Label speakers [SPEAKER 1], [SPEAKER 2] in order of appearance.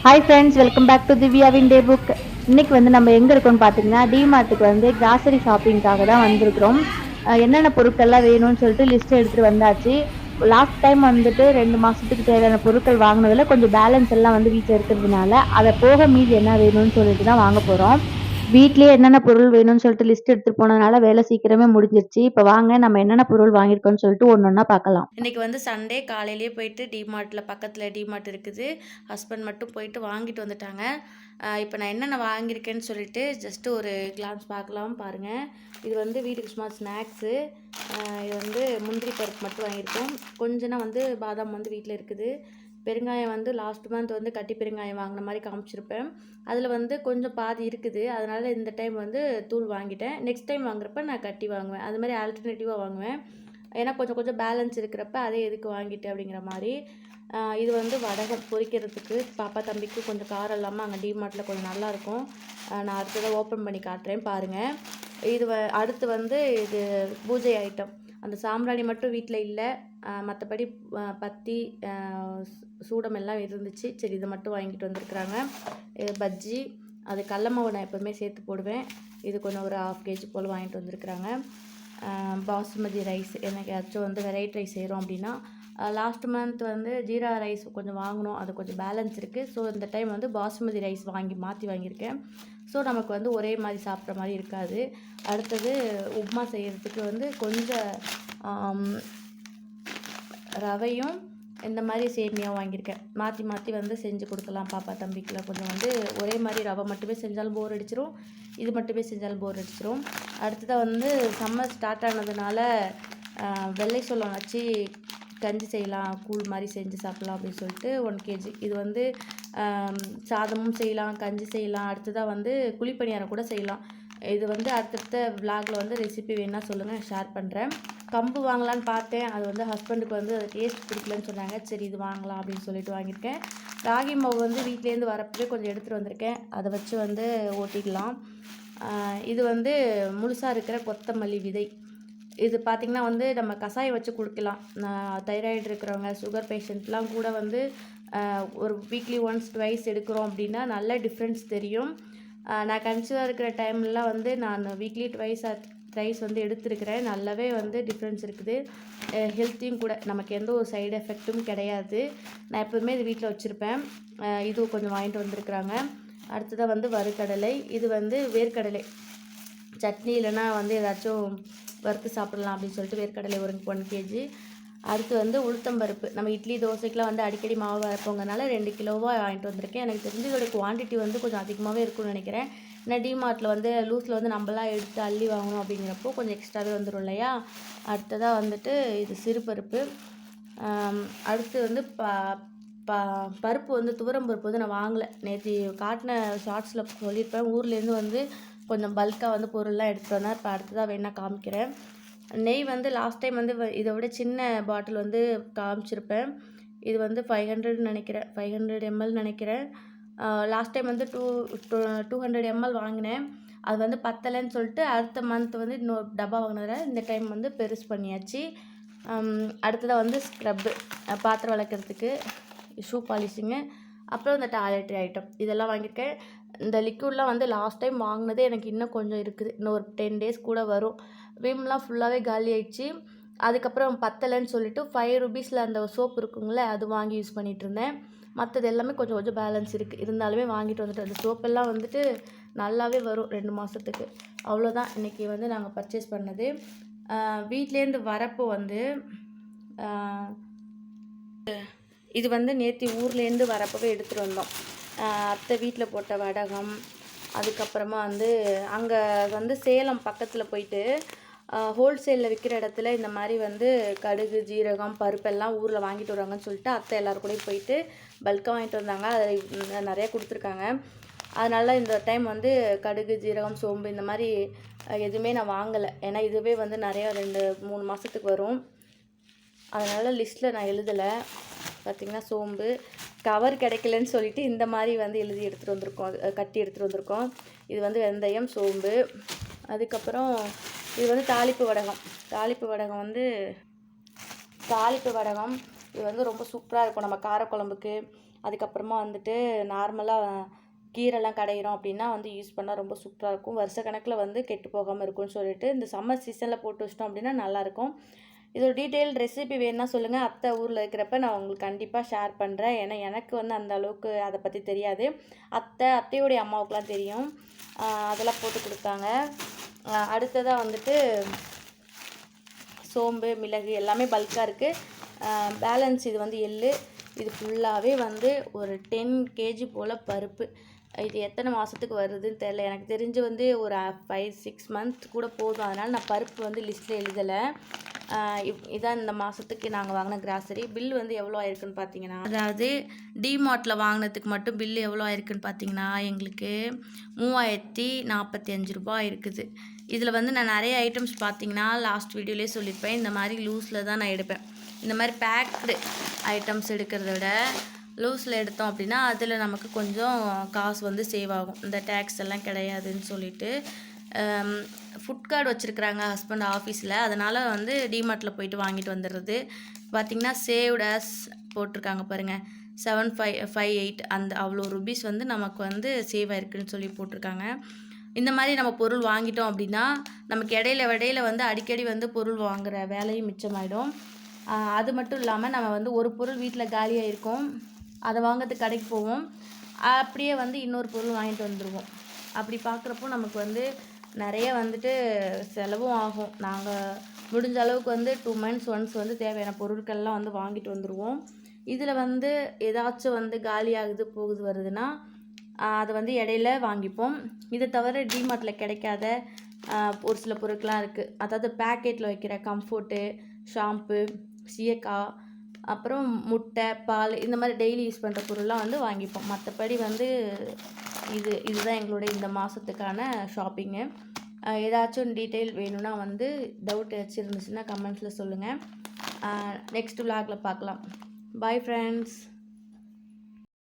[SPEAKER 1] Hi friends, welcome back to திவ்யாவின் day book. இன்னைக்கு வந்து நம்ம எங்கே இருக்கோம்னு பார்த்தீங்கன்னா, டிமார்ட்டுக்கு வந்து கிராசரி ஷாப்பிங்காக தான் வந்திருக்கிறோம். என்னென்ன பொருட்கள்லாம் வேணும்னு சொல்லிட்டு லிஸ்ட் எடுத்துகிட்டு வந்தாச்சு. லாஸ்ட் டைம் வந்துட்டு 2 மாதத்துக்கு தேவையான பொருட்கள் வாங்கினதில் கொஞ்சம் பேலன்ஸ் எல்லாம் வந்து வீட்டில் இருக்கிறதுனால அதை போக மீதி என்ன வேணும்னு சொல்லிட்டு தான் வாங்க போகிறோம். வீட்லயே என்னென்ன பொருள் வேணும்னு சொல்லிட்டு லிஸ்ட் எடுத்துட்டு போனதுனால வேலை சீக்கிரமே முடிஞ்சிருச்சு. இப்போ வாங்க நம்ம என்னென்ன பொருள் வாங்கியிருக்கோம்னு சொல்லிட்டு ஒன்னொன்னா பார்க்கலாம்.
[SPEAKER 2] இன்றைக்கி வந்து சண்டே காலையிலேயே போயிட்டு டிமார்ட்டில் பக்கத்தில் டிமார்ட் இருக்குது. ஹஸ்பண்ட் மட்டும் போயிட்டு வாங்கிட்டு வந்துட்டாங்க. இப்போ நான் என்னென்ன வாங்கியிருக்கேன்னு சொல்லிட்டு ஜஸ்ட்டு ஒரு கிளான்ஸ் பார்க்கலாம் பாருங்கள். இது வந்து வீட்டுக்கு சும்மா ஸ்நாக்ஸு. இது வந்து முந்திரி பருப்பு மட்டும் வாங்கியிருக்கோம். கொஞ்சம் வந்து பாதாம் வந்து வீட்டில் இருக்குது. பெருங்காயம் வந்து லாஸ்ட் மந்த் வந்து கட்டி பெருங்காயம் வாங்கின மாதிரி காமிச்சிருப்பேன். அதில் வந்து கொஞ்சம் பாதி இருக்குது. அதனால் இந்த டைம் வந்து தூள் வாங்கிட்டேன். நெக்ஸ்ட் டைம் வாங்குறப்ப நான் கட்டி வாங்குவேன். அது மாதிரி ஆல்டர்னேட்டிவாக வாங்குவேன். ஏன்னா கொஞ்சம் கொஞ்சம் பேலன்ஸ் இருக்கிறப்ப அதே எதுக்கு வாங்கிட்டு அப்படிங்கிற மாதிரி. இது வந்து வடகம் பொரிக்கிறதுக்கு பாப்பா தம்பிக்கு கொஞ்சம் காரம் இல்லாமல் அங்கே டிமார்ட்டில் கொஞ்சம் நல்லாயிருக்கும். நான் அடுத்ததாக ஓப்பன் பண்ணி காட்டுறேன் பாருங்கள். இது அடுத்து வந்து இது பூஜை ஐட்டம். அந்த சாம்பிராணி மட்டும் வீட்டில் இல்லை, மற்றபடி பத்தி சூடம் எல்லாம் இருந்துச்சு. சரி, இதை மட்டும் வாங்கிட்டு வந்திருக்குறாங்க. இது பஜ்ஜி, அது கடல மாவு நான் எப்போவுமே சேர்த்து போடுவேன். இது கொஞ்சம் ஒரு 1/2 kg போல் வாங்கிட்டு வந்திருக்குறாங்க. பாசுமதி ரைஸ், எனக்கு ஏதாச்சும் வந்து வெரைட்டி ரைஸ் செய்கிறோம் அப்படின்னா. லாஸ்ட் மந்த் வந்து ஜீரா ரைஸ் கொஞ்சம் வாங்கினோம், அது கொஞ்சம் பேலன்ஸ் இருக்குது. ஸோ இந்த டைம் வந்து பாசுமதி ரைஸ் மாற்றி வாங்கியிருக்கேன். ஸோ நமக்கு வந்து ஒரே மாதிரி சாப்பிட்ற மாதிரி இருக்காது. அடுத்தது உப்புமா செய்கிறதுக்கு வந்து கொஞ்சம் ரவையும் இந்த மாதிரி சேமியாவும் வாங்கியிருக்கேன். மாற்றி மாற்றி வந்து செஞ்சு கொடுக்கலாம் பாப்பா தம்பிக்குலாம். கொஞ்சம் வந்து ஒரே மாதிரி ரவை மட்டுமே செஞ்சாலும் போர் அடிச்சிடும், இது மட்டுமே செஞ்சாலும் போர் அடிச்சிடும். அடுத்ததாக வந்து சம்மர் ஸ்டார்ட் ஆனதுனால வெள்ளை சோளம் வச்சு கஞ்சி செய்யலாம், கூழ் மாதிரி செஞ்சு சாப்பிட்லாம் அப்படின்னு சொல்லிட்டு 1 kg. இது வந்து சாதமும் செய்யலாம், கஞ்சி செய்யலாம். அடுத்ததாக வந்து குழிப்பணியாரம் கூட செய்யலாம். இது வந்து அடுத்தடுத்த விலாகில் வந்து ரெசிபி வேணா சொல்லுங்கள், ஷேர் பண்ணுறேன். கம்பு வாங்கலான்னு பார்த்தேன். அது வந்து ஹஸ்பண்டுக்கு வந்து அது டேஸ்ட் பிடிக்கலன்னு சொன்னாங்க. சரி, இது வாங்கலாம் அப்படின்னு சொல்லிட்டு வாங்கியிருக்கேன். ராகி மாவு வந்து வீட்டிலேருந்து வரப்பவே கொஞ்சம் எடுத்துகிட்டு வந்திருக்கேன். அதை வச்சு வந்து ஓட்டிக்கலாம். இது வந்து முழுசாக இருக்கிற கொத்தமல்லி விதை. இது பார்த்திங்கன்னா வந்து நம்ம கஷாயம் வச்சு குடிக்கலாம். தைராய்டு இருக்கிறவங்க, சுகர் பேஷண்ட்லாம் கூட வந்து ஒரு வீக்லி ஒன்ஸ் ட்வைஸ் எடுக்கிறோம் அப்படின்னா நல்ல டிஃப்ரென்ஸ் தெரியும். நான் கன்சீவாக இருக்கிற டைம்லலாம் வந்து நான் வீக்லி ட்வைஸ் வந்து எடுத்துருக்கிறேன். நல்லாவே வந்து டிஃப்ரென்ஸ் இருக்குது. ஹெல்த்தியும் கூட, நமக்கு எந்த ஒரு சைடு எஃபெக்ட்டும் கிடையாது. நான் எப்போதுமே இது வீட்டில் வச்சுருப்பேன். இது கொஞ்சம் வாங்கிட்டு வந்திருக்கிறாங்க. அடுத்ததாக வந்து வறுக்கடலை. இது வந்து வேர்க்கடலை சட்னி இல்லைன்னா வந்து ஏதாச்சும் வறுத்து சாப்பிடலாம் அப்படின்னு சொல்லிட்டு வேர்க்கடலை ஒரு 1 kg. அடுத்து வந்து உளுத்தம்பருப்பு. நம்ம இட்லி தோசைக்கெலாம் வந்து அடிக்கடி மாவு வறுப்போங்கனால 2 கிலோவாக வாங்கிட்டு வந்திருக்கேன். எனக்கு தெரிஞ்சு இதோட குவான்டிட்டி வந்து கொஞ்சம் அதிகமாகவே இருக்கும்னு நினைக்கிறேன். ஏன்னா டிமார்ட்டில் வந்து லூஸில் வந்து நம்மளாம் எடுத்து அள்ளி வாங்கணும் அப்படிங்கிறப்போ கொஞ்சம் எக்ஸ்ட்ராவே வந்துடும் இல்லையா. அடுத்ததாக வந்துட்டு இது சிறுபருப்பு. அடுத்து வந்து பருப்பு வந்து துவரம் பருப்பு வந்து நான் வாங்கலை. நேற்று காட்டின ஷார்ட்ஸில் சொல்லியிருப்பேன். ஊர்லேருந்து வந்து கொஞ்சம் பல்காக வந்து பொருள்லாம் எடுத்துகிட்டு வந்தேன். இப்போ அடுத்ததாக வேணால் காமிக்கிறேன். நெய் வந்து லாஸ்ட் டைம் வந்து இதை விட சின்ன பாட்டில் வந்து காமிச்சிருப்பேன். இது வந்து 500 நினைக்கிறேன், 500 ml நினைக்கிறேன். லாஸ்ட் டைம் வந்து 200 ml வாங்கினேன். அது வந்து பத்தலைன்னு சொல்லிட்டு அடுத்த மந்த் வந்து இன்னொரு டப்பா வாங்கினதில் இந்த டைம் வந்து பெருசு பண்ணியாச்சு. அடுத்ததாக வந்து ஸ்க்ரப்பு, பாத்திரம் விளக்கிறதுக்கு, ஷூ பாலிஷிங்கு, அப்புறம் இந்த டாய்லெட்ரி ஐட்டம் இதெல்லாம் வாங்கியிருக்கேன். இந்த லிக்விட்லாம் வந்து லாஸ்ட் டைம் வாங்கினதே எனக்கு இன்னும் கொஞ்சம் இருக்குது. இன்னும் ஒரு 10 days கூட வரும். விம்லாம் ஃபுல்லாகவே காலி ஆயிடுச்சு. அதுக்கப்புறம் பத்தலைன்னு சொல்லிட்டு 5 rupeesல அந்த சோப்பு இருக்குங்களே, அது வாங்கி யூஸ் பண்ணிகிட்டு இருந்தேன். மற்றது எல்லாமே கொஞ்சம் கொஞ்சம் பேலன்ஸ் இருக்குது. இருந்தாலுமே வாங்கிட்டு வந்துட்டு அந்த சோப்பெல்லாம் வந்துட்டு நல்லாவே வரும் 2 மாதத்துக்கு. அவ்வளோதான் இன்றைக்கி வந்து நாங்கள் பர்ச்சேஸ் பண்ணது. வீட்லேருந்து வரப்போ வந்து இது வந்து நேற்று ஊர்லேருந்து வரப்போவே எடுத்துகிட்டு வந்தோம். அத்தை வீட்டில் போட்ட வடகம். அதுக்கப்புறமா வந்து அங்கே வந்து சேலம் பக்கத்தில் போயிட்டு ஹோல்சேலில் விற்கிற இடத்துல இந்த மாதிரி வந்து கடுகு, ஜீரகம், பருப்பெல்லாம் ஊரில் வாங்கிட்டு வருவாங்கன்னு சொல்லிட்டு அத்தை எல்லோரும் கூடயும் போயிட்டு பல்காக வாங்கிட்டு வந்தாங்க. அதை நிறையா கொடுத்துருக்காங்க. அதனால் இந்த டைம் வந்து கடுகு, ஜீரகம், சோம்பு இந்த மாதிரி எதுவுமே நான் வாங்கலை. ஏன்னா இதுவே வந்து நிறையா 2-3 மாதத்துக்கு வரும். அதனால் லிஸ்ட்டில் நான் எழுதலை. பார்த்திங்கன்னா சோம்பு கவர் கிடைக்கலன்னு சொல்லிட்டு இந்த மாதிரி வந்து எழுதி எடுத்துகிட்டு வந்திருக்கோம், கட்டி எடுத்துகிட்டு வந்திருக்கோம். இது வந்து வெந்தயம், சோம்பு. அதுக்கப்புறம் இது வந்து தாளிப்பு வடகம். தாளிப்பு வடகம் இது வந்து ரொம்ப சூப்பராக இருக்கும் நம்ம காரக்குழம்புக்கு. அதுக்கப்புறமா வந்துட்டு நார்மலாக கீரைலாம் கடையிறோம் அப்படின்னா வந்து யூஸ் பண்ணால் ரொம்ப சூப்பராக இருக்கும். வருஷ கணக்கில் வந்து கெட்டு போகாமல் இருக்கும்னு சொல்லிட்டு இந்த சம்மர் சீசனில் போட்டு வச்சிட்டோம் அப்படின்னா நல்லாயிருக்கும். இதோட டீட்டெயில் ரெசிபி வேணுன்னா சொல்லுங்கள். அத்தை ஊரில் இருக்கிறப்ப நான் உங்களுக்கு கண்டிப்பாக ஷேர் பண்ணுறேன். ஏன்னா எனக்கு வந்து அந்த அளவுக்கு அதை பற்றி தெரியாது. அத்தையோடைய அம்மாவுக்குலாம் தெரியும். அதெல்லாம் போட்டு கொடுத்தாங்க. அடுத்ததாக வந்துட்டு சோம்பு, மிளகு எல்லாமே பல்காக இருக்குது. பேலன்ஸ் இது வந்து எள்ளு. இது ஃபுல்லாகவே வந்து ஒரு 10 kg போல் பருப்பு. இது எத்தனை மாதத்துக்கு வருதுன்னு தெரில. எனக்கு தெரிஞ்சு வந்து ஒரு 5-6 மந்த் கூட போதும். அதனால் நான் பருப்பு வந்து லிஸ்ட்டில் எழுதலை. இதான் இந்த மாதத்துக்கு நாங்கள் வாங்கின கிராசரி. பில் வந்து எவ்வளோ ஆயிருக்குன்னு பார்த்தீங்கன்னா, அதாவது டிமார்ட்டில் வாங்கினதுக்கு மட்டும் பில்லு எவ்வளோ ஆயிருக்குன்னு பார்த்தீங்கன்னா எங்களுக்கு 3045 ரூபாய் இருக்குது. இதில் வந்து நான் நிறைய ஐட்டம்ஸ் பார்த்தீங்கன்னா லாஸ்ட் வீடியோலேயே சொல்லியிருப்பேன். இந்த மாதிரி லூஸில் தான் நான் எடுப்பேன். இந்த மாதிரி பேக்டு ஐட்டம்ஸ் எடுக்கிறத விட லூஸில் எடுத்தோம் அப்படின்னா அதில் நமக்கு கொஞ்சம் காசு வந்து சேவ் ஆகும். இந்த டேக்ஸ் எல்லாம் கிடையாதுன்னு சொல்லிட்டு ஃபுட் கார்டு வச்சுருக்குறாங்க ஹஸ்பண்ட் ஆஃபீஸில். அதனால் வந்து டிமார்ட்டில் போயிட்டு வாங்கிட்டு வந்துடுறது. பார்த்திங்கன்னா சேவ்ட் ஆஸ் போட்டிருக்காங்க பாருங்கள், 7558 அந்த அவ்வளோ ருபீஸ் வந்து நமக்கு வந்து சேவ் ஆயிருக்குன்னு சொல்லி போட்டிருக்காங்க. இந்த மாதிரி நம்ம பொருள் வாங்கிட்டோம் அப்படின்னா நமக்கு இடையில வந்து அடிக்கடி வந்து பொருள் வாங்குகிற வேலையும் மிச்சமாயிடும். அது மட்டும் இல்லாமல் நம்ம வந்து ஒரு பொருள் வீட்டில் காலியாக இருக்கும், அதை வாங்கிறதுக்கு கடைக்கு போவோம், அப்படியே வந்து இன்னொரு பொருள் வாங்கிட்டு வந்துடுவோம். அப்படி பார்க்குறப்போ நமக்கு வந்து நிறைய வந்துட்டு செலவும் ஆகும். நாங்கள் முடிஞ்ச அளவுக்கு வந்து 2 months ஒன்ஸ் வந்து தேவையான பொருட்கள்லாம் வந்து வாங்கிட்டு வந்துடுவோம். இதில் வந்து ஏதாச்சும் வந்து காலியாகுது போகுது வருதுன்னா அதை வந்து இடையில வாங்கிப்போம். இதை தவிர டிமார்ட்டில் கிடைக்காத ஒரு சில பொருட்கள்லாம் இருக்குது. அதாவது பேக்கெட்டில் வைக்கிற கம்ஃபோர்ட்டு, ஷாம்பு, சீயக்காய், அப்புறம் முட்டை, பால், இந்த மாதிரி டெய்லி யூஸ் பண்ணுற பொருள்லாம் வந்து வாங்கிப்போம். மற்றபடி வந்து இதுதான் எங்களுடைய இந்த மாதத்துக்கான ஷாப்பிங்கு. ஏதாச்சும் டீட்டெயில் வேணும்னா வந்து டவுட் ஏதாச்சும் இருந்துச்சுன்னா கமெண்ட்ஸில் சொல்லுங்கள். நெக்ஸ்ட் விலாகில் பார்க்கலாம். Bye friends.